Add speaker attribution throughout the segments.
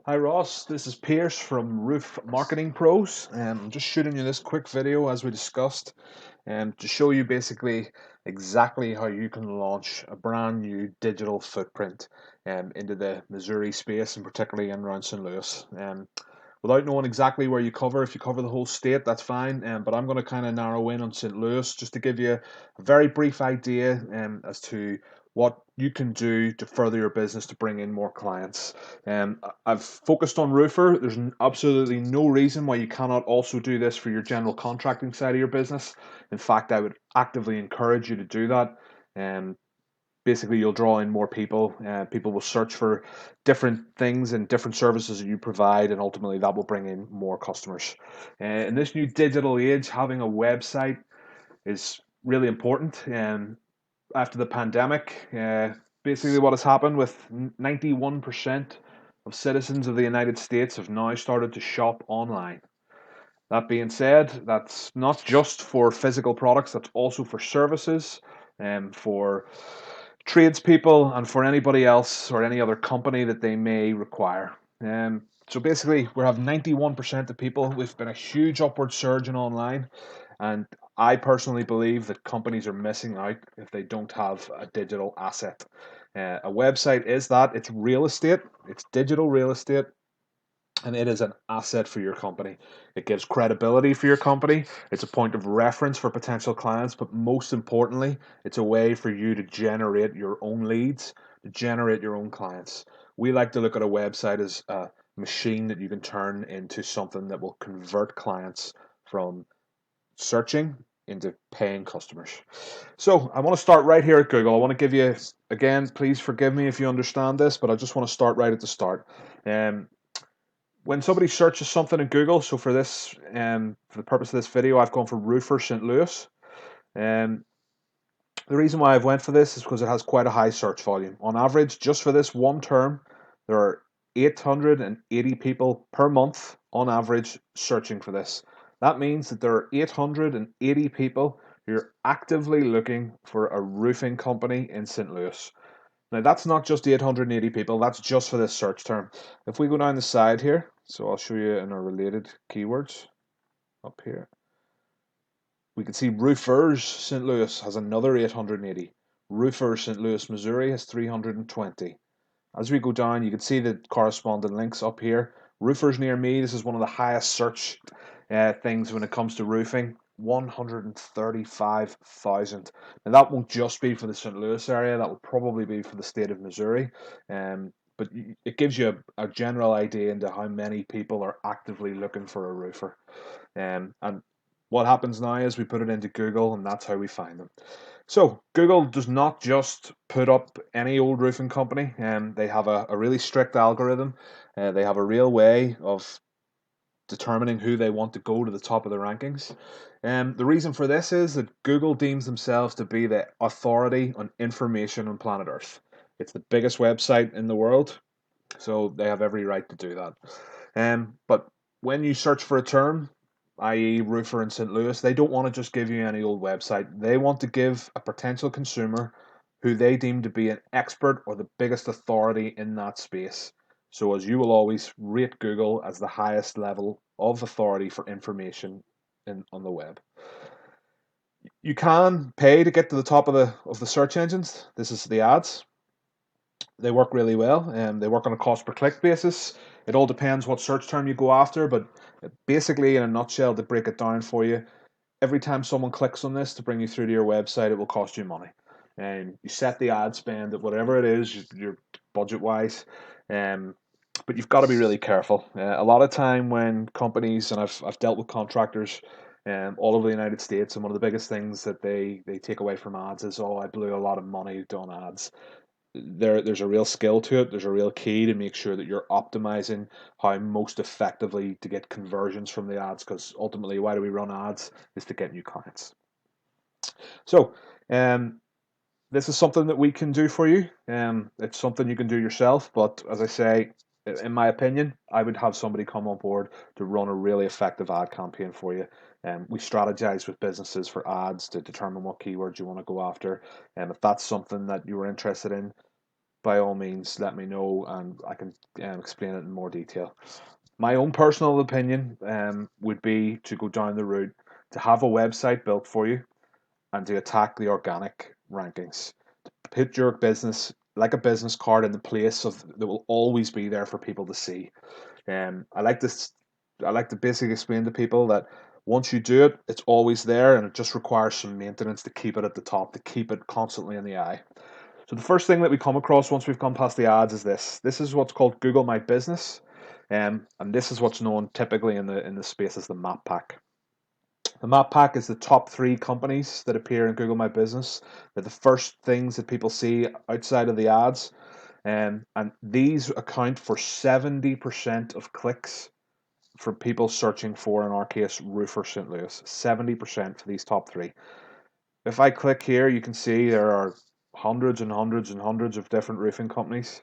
Speaker 1: Hi Ross, this is Pierce from Roof Marketing Pros. I'm just shooting you this quick video as we discussed to show you basically exactly how you can launch a brand new digital footprint into the Missouri space and particularly in around St. Louis. Without knowing exactly where you cover, if you cover the whole state, that's fine. But I'm going to kind of narrow in on St. Louis just to give you a very brief idea as to what you can do to further your business to bring in more clients. I've focused on roofer. There's absolutely no reason why you cannot also do this for your general contracting side of your business. In fact, I would actively encourage you to do that. Um, Basically, you'll draw in more people. People will search for different things and different services that you provide, and ultimately that will bring in more customers. In this new digital age, having a website is really important. After the pandemic, basically what has happened with 91% of citizens of the United States have now started to shop online. That being said, that's not just for physical products, that's also for services, for tradespeople, and for anybody else or any other company that they may require. So basically, we have 91% of people. We've been a huge upward surge in online, and I personally believe that companies are missing out if they don't have a digital asset. A website is that, it's real estate, it's digital real estate, and it is an asset for your company. It gives credibility for your company. It's a point of reference for potential clients, but most importantly, it's a way for you to generate your own leads, to generate your own clients. We like to look at a website as a machine that you can turn into something that will convert clients from searching into paying customers. So I want to start right here at Google. I want to give you, again, please forgive me if you understand this, but I just want to start right at the start. Um, when somebody searches something in Google, so for this, for the purpose of this video, I've gone for roofer St. Louis. Um, the reason why I've went for this is because it has quite a high search volume. On average, just for this one term, there are 880 people per month on average searching for this. That means that there are 880 people who are actively looking for a roofing company in St. Louis. Now, that's not just 880 people, that's just for this search term. If we go down the side here, so I'll show you in our related keywords up here, we can see Roofers St. Louis has another 880. Roofers St. Louis, Missouri has 320. As we go down, you can see the corresponding links up here. Roofers near me, this is one of the highest search things when it comes to roofing. 135,000. Now that won't just be for the St. Louis area, that will probably be for the state of Missouri. But it gives you a general idea into how many people are actively looking for a roofer. And what happens now is we put it into Google, and that's how we find them. So Google does not just put up any old roofing company, and they have a really strict algorithm. They have a real way of determining who they want to go to the top of the rankings. The reason for this is that Google deems themselves to be the authority on information on planet Earth. It's the biggest website in the world, so they have every right to do that. But when you search for a term, i.e., roofer in St. Louis, they don't want to just give you any old website. They want to give a potential consumer who they deem to be an expert or the biggest authority in that space. So, as you will always rate Google as the highest level of authority for information on the web. You can pay to get to the top of the search engines. This is the ads. They work really well, and they work on a cost per click basis. It all depends what search term you go after, but basically, in a nutshell, to break it down for you, every time someone clicks on this to bring you through to your website, it will cost you money. And you set the ad spend at whatever it is, your budget wise. Um, but you've got to be really careful. A lot of time when companies, and I've dealt with contractors all over the United States, and one of the biggest things that they take away from ads is, oh, I blew a lot of money doing ads. There's a real skill to it. There's a real key to make sure that you're optimizing how most effectively to get conversions from the ads, because ultimately why do we run ads is to get new clients. So this is something that we can do for you. It's something you can do yourself, but as I say, in my opinion, I would have somebody come on board to run a really effective ad campaign for you. We strategize with businesses for ads to determine what keywords you want to go after. And if that's something that you were interested in, by all means, let me know and I can explain it in more detail. My own personal opinion would be to go down the route to have a website built for you and to attack the organic rankings. Put your business like a business card in the place of that will always be there for people to see. I like this. I like to basically explain to people that once you do it, it's always there, and it just requires some maintenance to keep it at the top, to keep it constantly in the eye. So the first thing that we come across once we've gone past the ads is this. This is what's called Google My Business, and this is what's known typically in the space as the map pack. The map pack is the top 3 companies that appear in Google My Business. They're the first things that people see outside of the ads, and these account for 70% of clicks for people searching for, in our case, roofer St. Louis. 70% for these top 3. If I click here, you can see there are hundreds and hundreds and hundreds of different roofing companies.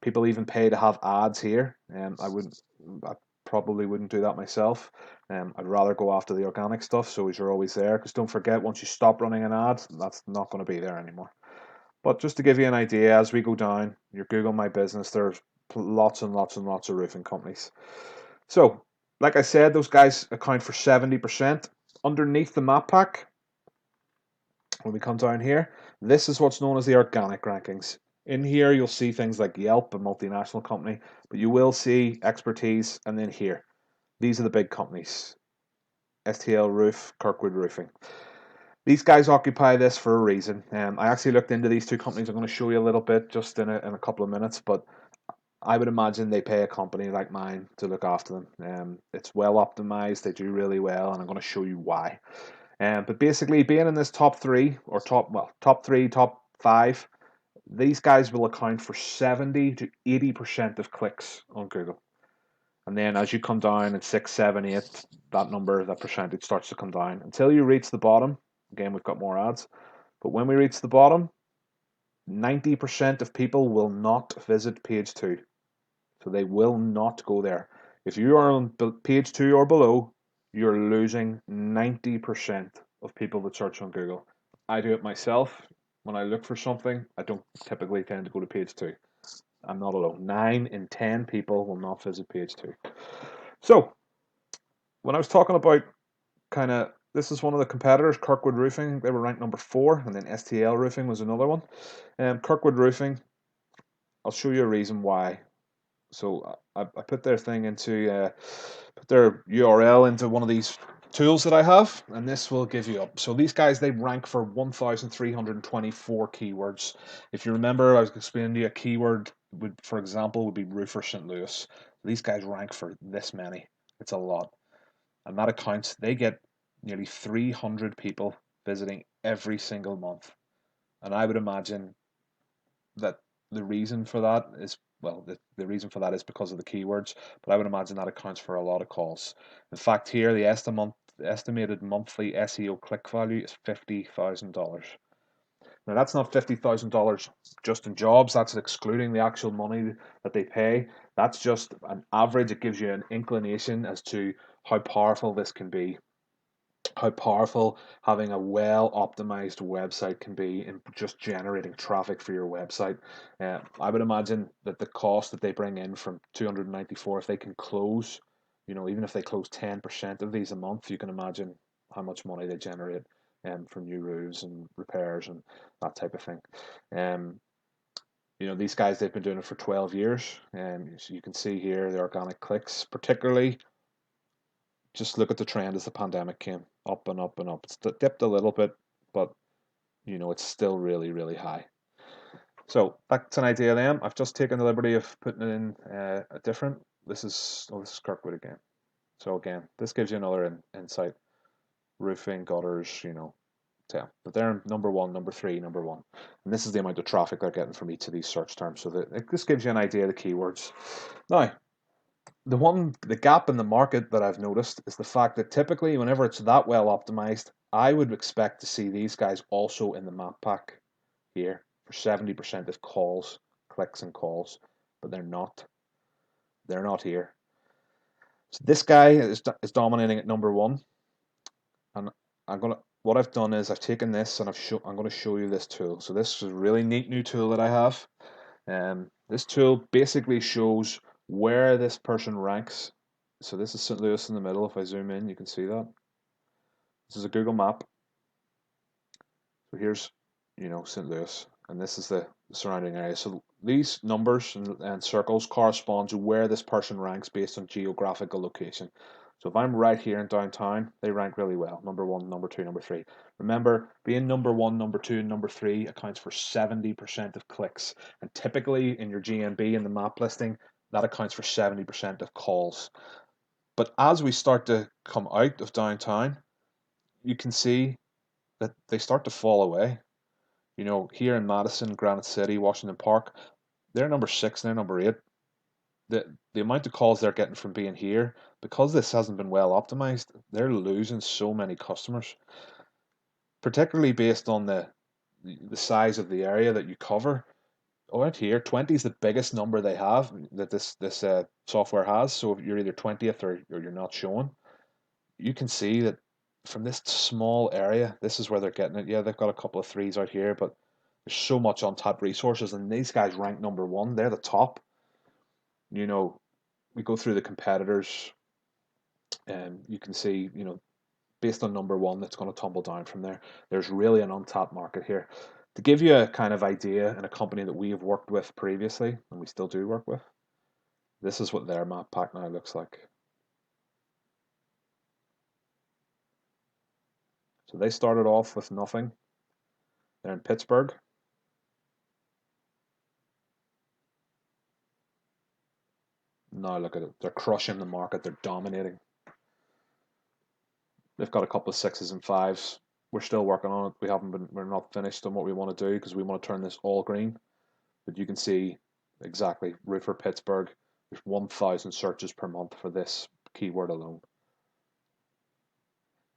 Speaker 1: People even pay to have ads here, and I probably wouldn't do that myself. I'd rather go after the organic stuff, so you're always there. Because don't forget, once you stop running an ad, that's not going to be there anymore. But just to give you an idea, as we go down, your Google My Business, there's lots and lots and lots of roofing companies. So, like I said, those guys account for 70%. Underneath the map pack, when we come down here, this is what's known as the organic rankings. In here, you'll see things like Yelp, a multinational company, but you will see expertise, and then here, these are the big companies. STL Roof, Kirkwood Roofing. These guys occupy this for a reason. I actually looked into these 2 companies. I'm going to show you a little bit just in a couple of minutes, but I would imagine they pay a company like mine to look after them. It's well optimized. They do really well, and I'm going to show you why. But basically, being in this top 3 or top 3, top 5, these guys will account for 70 to 80% of clicks on Google. And then as you come down at 6, 7, 8, that percentage starts to come down until you reach the bottom. Again, we've got more ads. But when we reach the bottom, 90% of people will not visit page 2. So they will not go there. If you are on page 2 or below, you're losing 90% of people that search on Google. I do it myself. When I look for something, I don't typically tend to go to page 2. I'm not alone. 9 in 10 people will not visit page 2. So, when I was talking about this is one of the competitors, Kirkwood Roofing. They were ranked number 4, and then STL Roofing was another one. Kirkwood Roofing, I'll show you a reason why. So I put their thing into, put their URL into one of these tools that I have, and this will give you up. So these guys, they rank for 1,324 keywords. If you remember, I was explaining to you a keyword would, for example, would be roofer St. Louis. These guys rank for this many. It's a lot. And that accounts, they get nearly 300 people visiting every single month. And I would imagine that the reason for that is, well, the reason for that is because of the keywords, but I would imagine that accounts for a lot of calls. In fact, here the estimated monthly SEO click value is $50,000. Now that's not $50,000 just in jobs. That's excluding the actual money that they pay. That's just an average. It gives you an inclination as to how powerful this can be, how powerful having a well optimized website can be in just generating traffic for your website. I would imagine that the cost that they bring in from 294, if they can close, even if they close 10% of these a month, you can imagine how much money they generate from new roofs and repairs and that type of thing. These guys, they've been doing it for 12 years, and so you can see here the organic clicks, particularly. Just look at the trend as the pandemic came up and up and up. It's dipped a little bit, but it's still really, really high. So that's an idea of them. I've just taken the liberty of putting it in a different. This is Kirkwood again. So again, this gives you another insight. Roofing, gutters, yeah. But they're number 1, number 3, number 1, and this is the amount of traffic they're getting from each of these search terms. So this gives you an idea of the keywords. Now, the gap in the market that I've noticed is the fact that typically whenever it's that well optimized, I would expect to see these guys also in the map pack here for 70% of calls, clicks and calls, but they're not. They're not here. So this guy is dominating at number 1, and what I've done is I've taken this and I'm going to show you this tool. So this is a really neat new tool that I have. This tool basically shows where this person ranks. So this is St. Louis in the middle. If I zoom in, you can see that. This is a Google map. So here's, St. Louis, and this is the surrounding area. So these numbers and circles correspond to where this person ranks based on geographical location. So if I'm right here in downtown, they rank really well. Number one, number two, number three. Remember, being number one, number two, and number three accounts for 70% of clicks. And typically in your GMB in the map listing, that accounts for 70% of calls. But as we start to come out of downtown, you can see that they start to fall away. Here in Madison, Granite City, Washington Park, they're number six, they're number eight. The amount of calls they're getting from being here, because this hasn't been well optimized, they're losing so many customers, particularly based on the size of the area that you cover. Out here, 20 is the biggest number they have that this software has. So if you're either 20th or you're not showing, you can see that from this small area, this is where they're getting it. Yeah, they've got a couple of threes out here, but there's so much untapped resources, and these guys rank number one. They're the top. You know, we go through the competitors, and you can see, based on number one, that's going to tumble down from there. There's really an untapped market here. To give you a kind of idea, in a company that we have worked with previously, and we still do work with, this is what their map pack now looks like. So they started off with nothing. They're in Pittsburgh. Now look at it. They're crushing the market. They're dominating. They've got a couple of sixes and fives. We're still working on it. We're not finished on what we want to do because we want to turn this all green. But you can see exactly Roofer Pittsburgh. There's 1,000 searches per month for this keyword alone.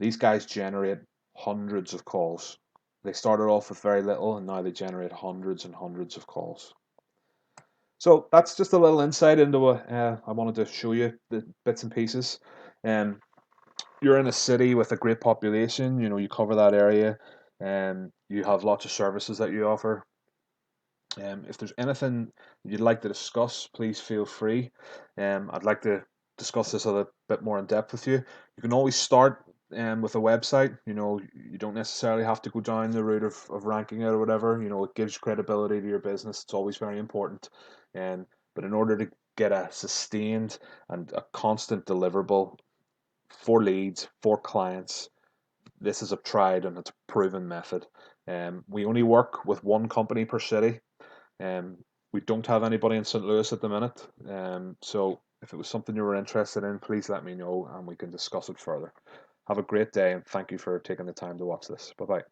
Speaker 1: These guys generate hundreds of calls. They started off with very little and now they generate hundreds and hundreds of calls. So that's just a little insight into what I wanted to show you, the bits and pieces. You're in a city with a great population, you cover that area, and you have lots of services that you offer. If there's anything you'd like to discuss, please feel free. I'd like to discuss this a little bit more in depth with you. You can always start with a website. You don't necessarily have to go down the route of ranking it or whatever. It gives credibility to your business. It's always very important. But in order to get a sustained and a constant deliverable for leads, for clients, this is a tried and it's a proven method. We only work with one company per city. We don't have anybody in St. Louis at the minute. So if it was something you were interested in, please let me know and we can discuss it further. Have a great day and thank you for taking the time to watch this. Bye bye.